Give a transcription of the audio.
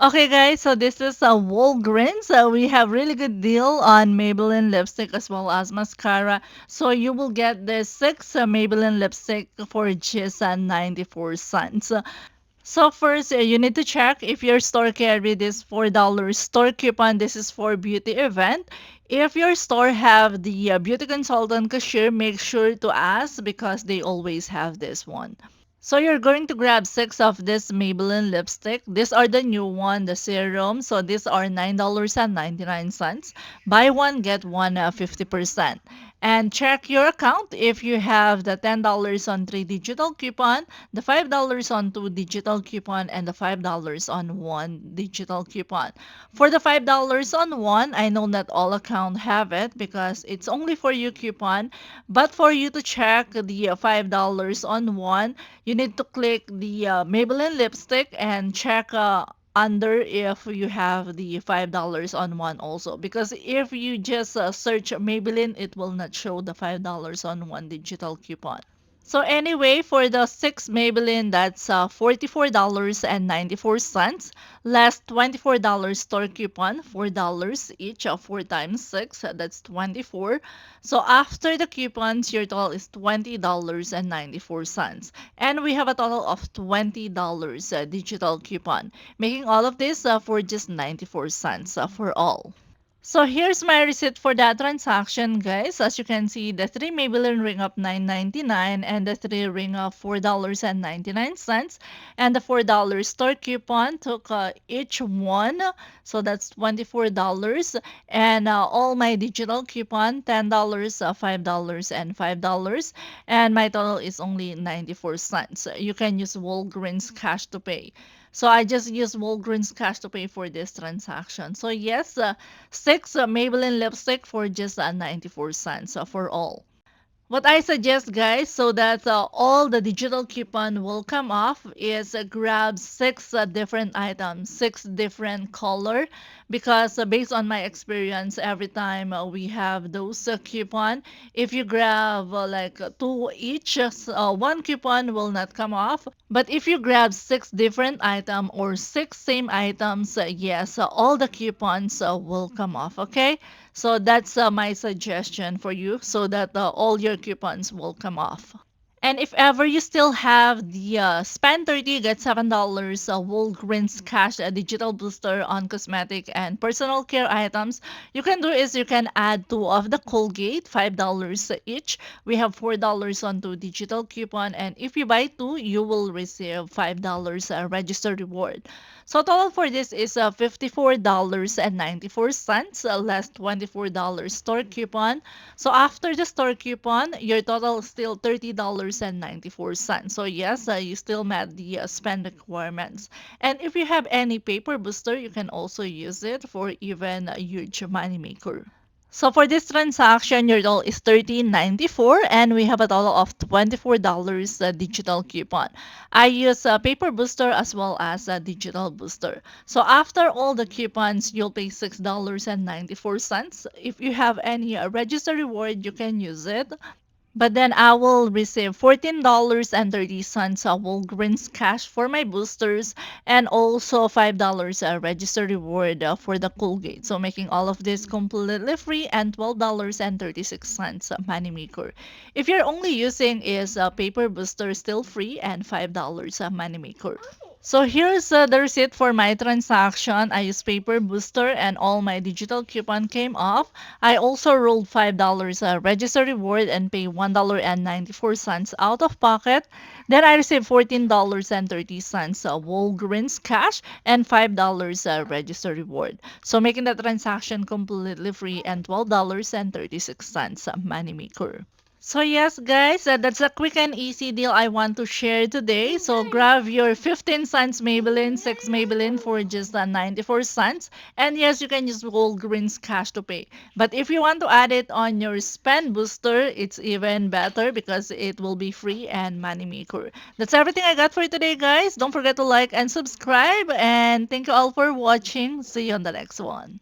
Okay, guys, so this is a Walgreens. We have really good deal on Maybelline lipstick as well as mascara. So you will get the six Maybelline lipstick for just 94 cents. So first, you need to check if your store carry this $4 store coupon. This is for beauty event. If your store have the beauty consultant cashier, make sure to ask because they always have this one. So you're going to grab six of this Maybelline lipstick. These are the new one, the serum. So these are $9.99. Buy one, get one 50%. And check your account if you have the $10 on 3 digital coupon, the $5 on 2 digital coupon, and the $5 on 1 digital coupon. For the $5 on 1, I know not all account have it because it's only for you coupon. But for you to check the $5 on 1, you need to click the Maybelline lipstick and check under if you have the $5 on one also, because if you just search Maybelline, it will not show the $5 on one digital coupon. So anyway, for the six Maybelline, that's $44.94, less $24 store coupon, $4 each, 4 times 6, that's 24. So after the coupons, your total is $20.94. And we have a total of $20 digital coupon, making all of this for just 94 cents for all. So here's my receipt for that transaction, guys. As you can see, the three Maybelline ring of $9.99 and the three ring of $4.99, and the $4 store coupon took each one, so that's $24. And all my digital coupon $10, $5, and $5, and my total is only 94 cents. You can use Walgreens cash to pay. So I just used Walgreens cash to pay for this transaction. So yes, six Maybelline lipstick for just 94 cents for all. What I suggest, guys, so that all the digital coupon will come off, is grab six different items, six different color, because based on my experience, every time we have those coupon, if you grab like two each, one coupon will not come off. But if you grab six different item or six same items, yes, all the coupons will come off. Okay. So that's my suggestion for you so that all your coupons will come off. And if ever you still have the spend 30 get $7 Walgreens cash digital booster on cosmetic and personal care items, you can do is you can add two of the Colgate, $5 each. We have $4 on two digital coupon, and if you buy two, you will receive $5 register reward. So total for this is $54.94, less $24 store coupon. So after the store coupon, your total is still $30.94. So yes, you still met the spend requirements. And if you have any paper booster, you can also use it for even a huge money maker. So for this transaction, your total is 13.94, and we have a total of $24 digital coupon. I use a paper booster as well as a digital booster. So after all the coupons, you'll pay $6.94. If you have any register reward, you can use it. But then I will receive $14.30 Walgreens cash for my boosters, and also $5 register reward for the Colgate. So making all of this completely free, and $12.36 moneymaker. If you're only using is a paper booster, still free, and $5 moneymaker. So here's the receipt for my transaction. I used paper booster and all my digital coupon came off. I also rolled $5 register reward and pay $1.94 out of pocket. Then I received $14.30 Walgreens cash and $5 register reward. So making the transaction completely free, and $12.36 moneymaker. So yes, guys, that's a quick and easy deal I want to share today. So grab your 15 cents Maybelline, 6 Maybelline for just 94 cents. And yes, you can use Walgreens cash to pay. But if you want to add it on your spend booster, it's even better because it will be free and money maker. That's everything I got for today, guys. Don't forget to like and subscribe. And thank you all for watching. See you on the next one.